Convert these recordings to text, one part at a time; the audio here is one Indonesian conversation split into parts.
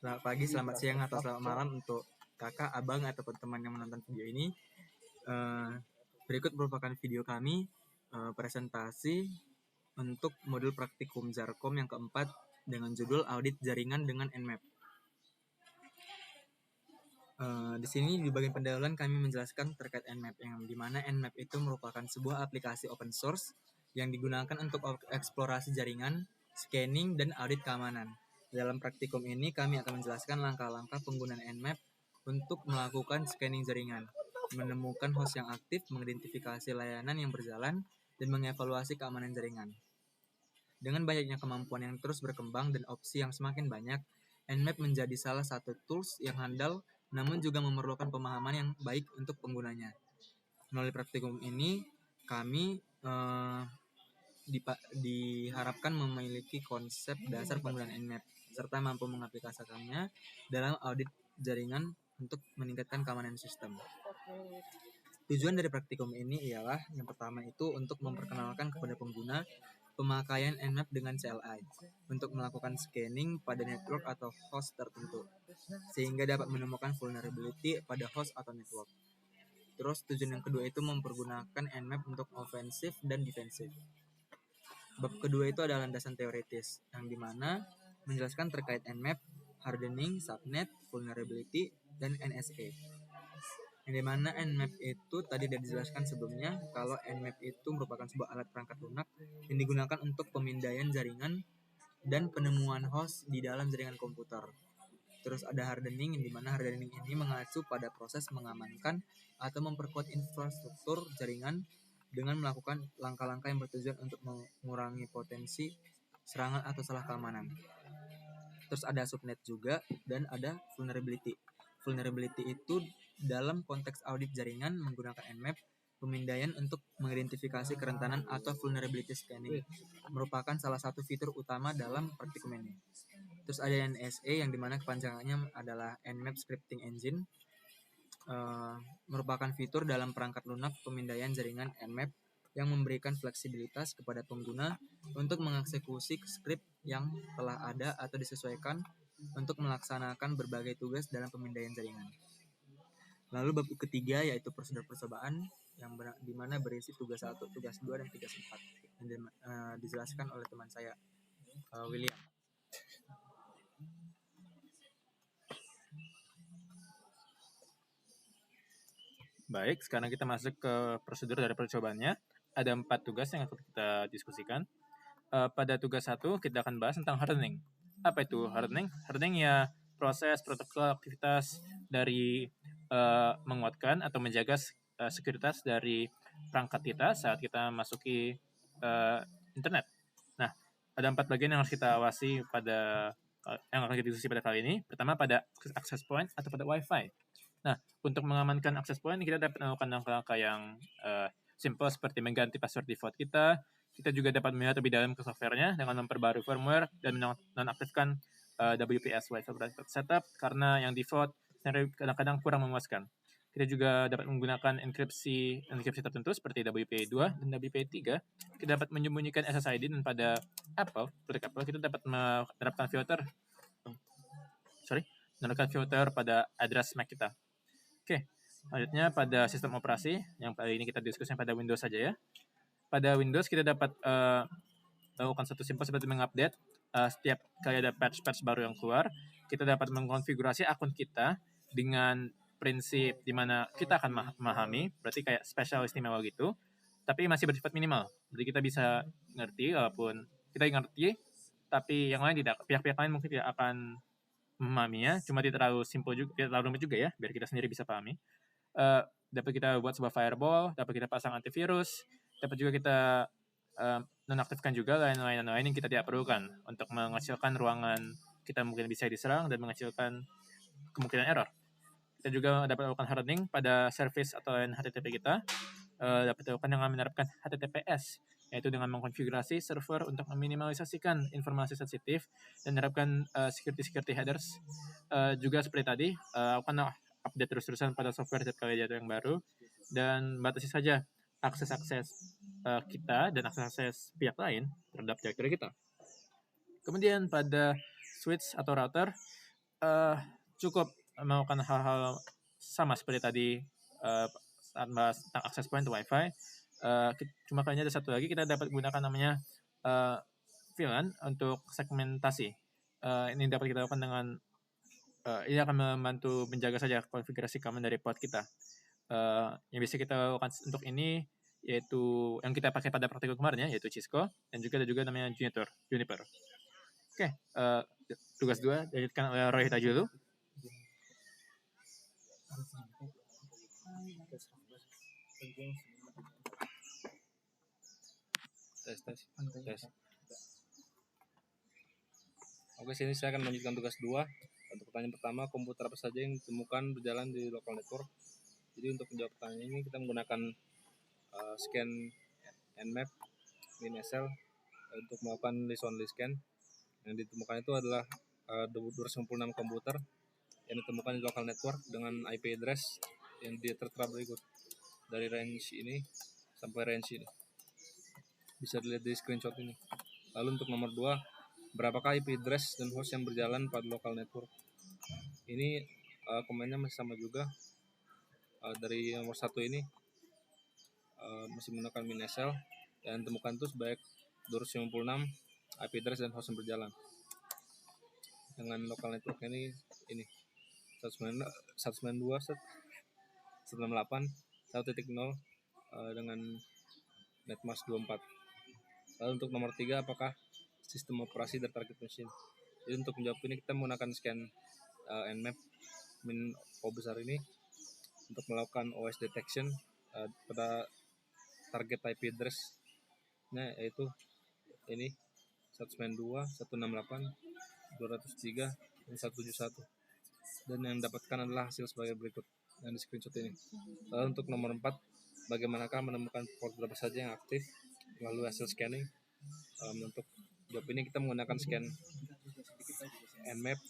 Selamat pagi, selamat siang, atau selamat malam untuk kakak, abang, ataupun teman yang menonton video ini. Berikut merupakan video kami presentasi untuk modul praktikum Zarkom yang keempat dengan judul Audit Jaringan dengan Nmap. Di sini di bagian pendahuluan kami menjelaskan terkait Nmap, yang dimana Nmap itu merupakan sebuah aplikasi open source yang digunakan untuk eksplorasi jaringan, scanning, dan audit keamanan. Dalam praktikum ini kami akan menjelaskan langkah-langkah penggunaan Nmap untuk melakukan scanning jaringan, menemukan host yang aktif, mengidentifikasi layanan yang berjalan, dan mengevaluasi keamanan jaringan. Dengan banyaknya kemampuan yang terus berkembang dan opsi yang semakin banyak, Nmap menjadi salah satu tools yang handal, namun juga memerlukan pemahaman yang baik untuk penggunanya. Melalui praktikum ini, kami diharapkan memiliki konsep dasar penggunaan Nmap, serta mampu mengaplikasikannya dalam audit jaringan untuk meningkatkan keamanan sistem. Tujuan dari praktikum ini ialah yang pertama itu untuk memperkenalkan kepada pengguna pemakaian Nmap dengan CLI untuk melakukan scanning pada network atau host tertentu, sehingga dapat menemukan vulnerability pada host atau network. Terus tujuan yang kedua itu mempergunakan Nmap untuk ofensif dan defensif. Bab kedua itu adalah landasan teoritis, yang dimana menjelaskan terkait Nmap, hardening, subnet, vulnerability, dan NSA. Yang dimana Nmap itu tadi sudah dijelaskan sebelumnya, kalau Nmap itu merupakan sebuah alat perangkat lunak yang digunakan untuk pemindaian jaringan dan penemuan host di dalam jaringan komputer. Terus ada hardening, yang dimana hardening ini mengacu pada proses mengamankan atau memperkuat infrastruktur jaringan dengan melakukan langkah-langkah yang bertujuan untuk mengurangi potensi serangan atau salah keamanan. Terus ada subnet juga, dan ada vulnerability. Vulnerability itu dalam konteks audit jaringan menggunakan Nmap, pemindaian untuk mengidentifikasi kerentanan atau vulnerability scanning merupakan salah satu fitur utama dalam praktikum ini. Terus ada NSA, yang dimana kepanjangannya adalah Nmap Scripting Engine, merupakan fitur dalam perangkat lunak pemindaian jaringan Nmap yang memberikan fleksibilitas kepada pengguna untuk mengeksekusi skrip yang telah ada atau disesuaikan untuk melaksanakan berbagai tugas dalam pemindaian jaringan. Lalu bab ketiga yaitu prosedur percobaan, yang dimana berisi tugas 1, tugas 2, dan tugas 4 yang dijelaskan oleh teman saya, William. Baik, sekarang kita masuk ke prosedur dari percobaannya. Ada 4 tugas yang akan kita diskusikan. Pada tugas 1, kita akan bahas tentang hardening. Apa itu hardening? Hardening ya proses protokol aktivitas dari menguatkan atau menjaga sekuritas dari perangkat kita saat kita masuki internet. Nah, ada 4 bagian yang harus kita awasi pada yang akan kita diskusi pada kali ini. Pertama, pada access point atau pada Wi-Fi. Nah, untuk mengamankan access point, kita dapat melakukan langkah-langkah yang simple seperti mengganti password default kita. Kita juga dapat melihat lebih dalam ke softwarenya dengan memperbarui firmware dan menonaktifkan WPS Wi-Fi Private Setup karena yang default kadang-kadang kurang memuaskan. Kita juga dapat menggunakan enkripsi tertentu seperti WPA2 dan WPA3. Kita dapat menyembunyikan SSID, dan pada produk Apple, kita dapat menerapkan filter pada address MAC kita. Oke, selanjutnya pada sistem operasi, yang kali ini kita diskusikan pada Windows saja ya. Pada Windows kita dapat lakukan satu simpel seperti mengupdate setiap kali ada patch baru yang keluar. Kita dapat mengkonfigurasi akun kita dengan prinsip di mana kita akan memahami, berarti kayak spesial istimewa gitu, tapi masih bersifat minimal. Jadi kita bisa ngerti, walaupun kita ngerti, tapi yang lain tidak. Pihak-pihak lain mungkin tidak akan memahaminya, cuma tidak terlalu simple juga, tidak terlalu rumit juga ya, biar kita sendiri bisa pahami. Dapat kita buat sebuah firewall, dapat kita pasang antivirus, dapat juga kita nonaktifkan juga lain-lain yang kita tidak perlukan untuk mengecilkan ruangan kita mungkin bisa diserang dan mengecilkan kemungkinan error. Kita juga dapat melakukan hardening pada service atau HTTP kita, dapat dilakukan dengan menerapkan HTTPS, yaitu dengan mengkonfigurasi server untuk meminimalisasikan informasi sensitif dan menerapkan security headers. Juga seperti tadi, akan update terus-terusan pada software setiap kali ada yang baru, dan batasi saja akses kita dan akses pihak lain terhadap jaringan kita. Kemudian pada switch atau router, cukup melakukan hal-hal sama seperti tadi saat bahas tentang access point to Wi-Fi. Cuma kayaknya ada satu lagi, kita dapat gunakan namanya VLAN untuk segmentasi. Ini dapat kita lakukan dengan ini akan membantu menjaga saja konfigurasi keamanan dari port kita. Yang bisa kita lakukan untuk ini yaitu yang kita pakai pada praktikum kemarin ya, yaitu Cisco, dan juga ada juga namanya Juniper. Oke, tugas 2 dilanjutkan oleh Roy Tajulu. Tes. Oke, sini saya akan melanjutkan tugas 2. Untuk pertanyaan pertama, komputer apa saja yang ditemukan berjalan di local network? Jadi untuk menjawab pertanyaan ini kita menggunakan scan Nmap min-SL untuk melakukan list only scan. Yang ditemukan itu adalah 256 komputer yang ditemukan di local network dengan IP address yang tertera berikut dari range ini sampai range ini. Bisa dilihat di screenshot ini. Lalu untuk nomor 2, berapakah IP address dan host yang berjalan pada local network? Ini komennya masih sama juga. Dari nomor 1 ini masih menggunakan min-SL yang ditemukan itu sebanyak 256 IP address dan host yang berjalan. Dengan local network ini 192, 198, 1.0 dengan netmask 24. Lalu untuk nomor 3, apakah sistem operasi dari target machine? Jadi untuk menjawab ini kita menggunakan scan Nmap min O besar ini untuk melakukan OS detection pada target IP address. Nah, yaitu ini 192, 168, 203, dan 171. Dan yang didapatkan adalah hasil sebagai berikut yang di screenshot ini. Lalu untuk nomor 4, bagaimanakah menemukan port berapa saja yang aktif melalui hasil scanning? Untuk jawab ini kita menggunakan scan Nmap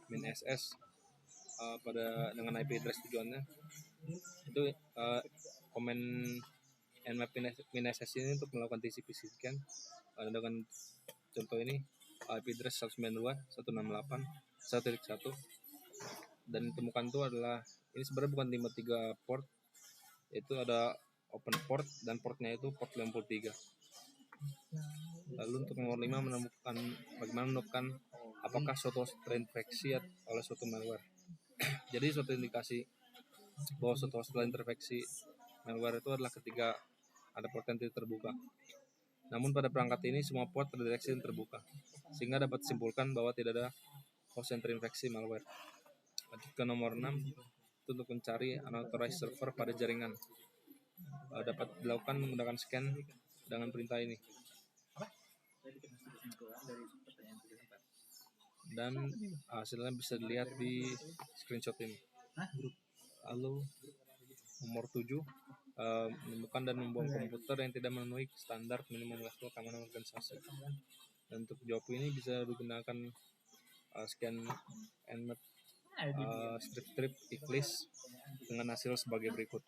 min-SS dengan IP address tujuannya. Itu komen Nmap min-SS ini untuk melakukan TCP scan dengan contoh ini IP address 192, 168, 1.1, dan ditemukan itu adalah ini sebenarnya bukan 53 port, itu ada open port dan portnya itu port 53. Lalu untuk nomor 5, bagaimana menemukan apakah suatu terinfeksi oleh suatu malware. Jadi suatu indikasi bahwa suatu host telah terinfeksi malware itu adalah ketika ada port yang tidak terbuka. Namun pada perangkat ini semua port terdeteksi terbuka, sehingga dapat disimpulkan bahwa tidak ada host yang terinfeksi malware. Lanjut ke nomor 6, itu untuk mencari unauthorized server pada jaringan. Dapat dilakukan menggunakan scan dengan perintah ini. Dan hasilnya bisa dilihat di screenshot ini. Lalu nomor 7, menemukan dan membuang komputer yang tidak memenuhi standar minimum level keamanan organisasi. Dan untuk jawab ini bisa digunakan scan Nmap strip eclipse dengan hasil sebagai berikut.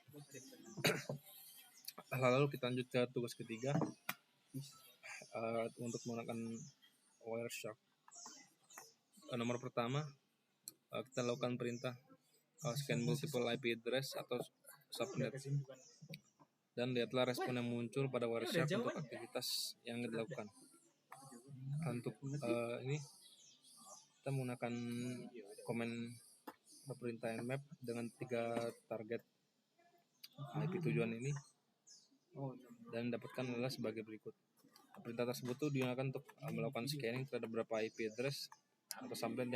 Lalu kita lanjut ke tugas ketiga untuk menggunakan Wireshark. Nomor pertama, kita lakukan perintah scan multiple IP address atau subnet, dan lihatlah respon yang muncul pada Wireshark untuk aktivitas yang dilakukan. Untuk ini kita menggunakan komen perintah Nmap dengan 3 target IP tujuan ini, dan dapatkan adalah sebagai berikut. Perintah tersebut digunakan untuk melakukan scanning terhadap beberapa IP address atau subnet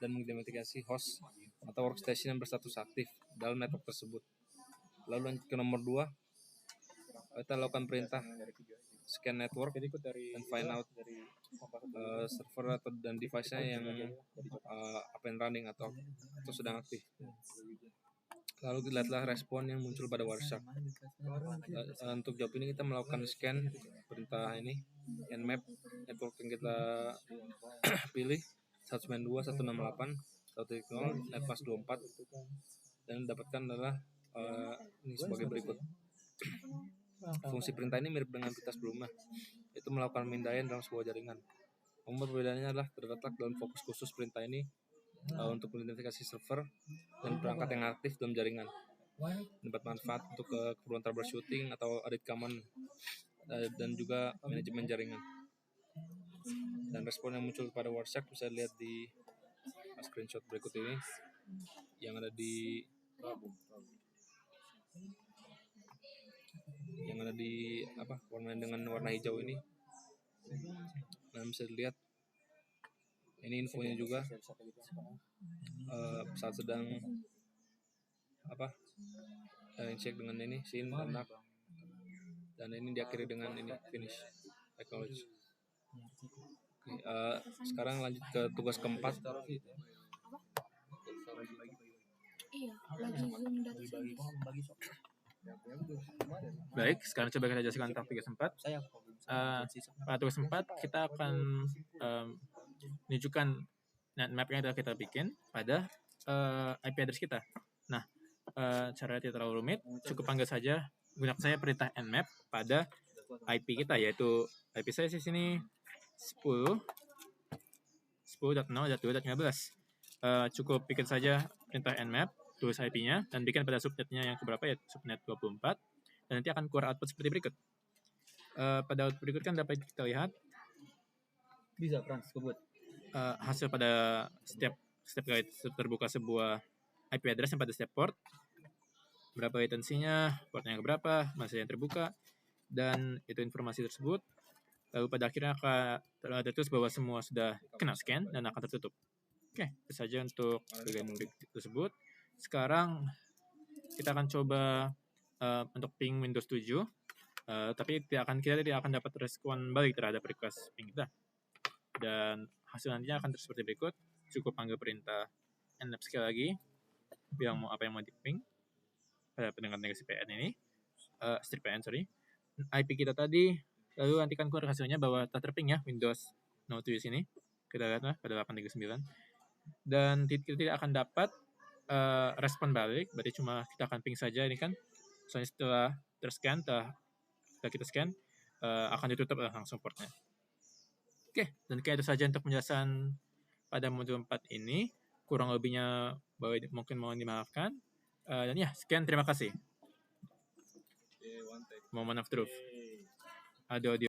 dan mengidentifikasi host atau workstation yang berstatus aktif dalam network tersebut. Lalu lanjut ke nomor 2, kita lakukan perintah scan network dan find out server dan device-nya yang up and running atau sedang aktif. Lalu lihatlah respon yang muncul pada Wireshark. Untuk jawab ini kita melakukan scan perintah ini Nmap network yang kita pilih 192, 168, 1.0, netmask 24, dan dapatkan adalah ini sebagai berikut. Fungsi perintah ini mirip dengan perintah sebelumnya, yaitu melakukan mindaian dalam sebuah jaringan. Namun perbedaannya adalah terletak dalam fokus khusus perintah ini untuk mengidentifikasi server dan perangkat yang aktif dalam jaringan. Dapat manfaat untuk keperluan troubleshooting atau audit keamanan dan juga manajemen jaringan. Dan respon yang muncul pada Wireshark bisa dilihat di screenshot berikut ini yang ada di warna dengan warna hijau ini. Nah, bisa dilihat ini infonya juga saat sedang cek dengan ini scene dan ini diakhiri dengan ini finish acknowledge. Sekarang lanjut ke tugas keempat. Iya, lagi zoom dari sini. Baik, sekarang coba kita jelaskan tentang tugas 4. Pada tugas 4 kita akan menunjukkan net map yang kita bikin pada IP address kita. Nah, cara tidak terlalu rumit, cukup panggil saja gunakan saya perintah nmap pada IP kita, yaitu IP saya di sini 10.0.2.15. Cukup bikin saja perintah nmap, tulis IP-nya, dan bikin pada subnetnya yang keberapa, ya subnet 24, dan nanti akan keluar output seperti berikut. Pada output berikut kan dapat kita lihat Bisa Frans sebut hasil pada setiap kali terbuka sebuah IP address yang pada setiap port, berapa latensinya, portnya yang berapa, masa yang terbuka, dan itu informasi tersebut. Lalu pada akhirnya akan tertulis bahwa semua sudah kena scan dan akan tertutup. Oke, itu saja untuk bagian tersebut. Sekarang kita akan coba untuk ping Windows 7, tapi kita tidak akan dapat respon balik terhadap request ping kita. Dan hasil nantinya akan seperti berikut. Cukup panggil perintah nmap sekali lagi, bilang apa yang mau di ping pada pendengar negasi PN ini, strip PN IP kita tadi, lalu nanti kan keluar hasilnya bahwa tak terping ya Windows No 7 sini. Kita lihat pada 839. Dan kita tidak akan dapat respon balik, berarti cuma kita akan ping saja ini kan. Soalnya setelah terscan, setelah kita scan, akan ditutup langsung portnya. Oke, dan kayak itu saja untuk penjelasan pada modul 4 ini. Kurang lebihnya mungkin mohon dimaafkan. Dan ya, sekian, terima kasih. Moment of truth. Audio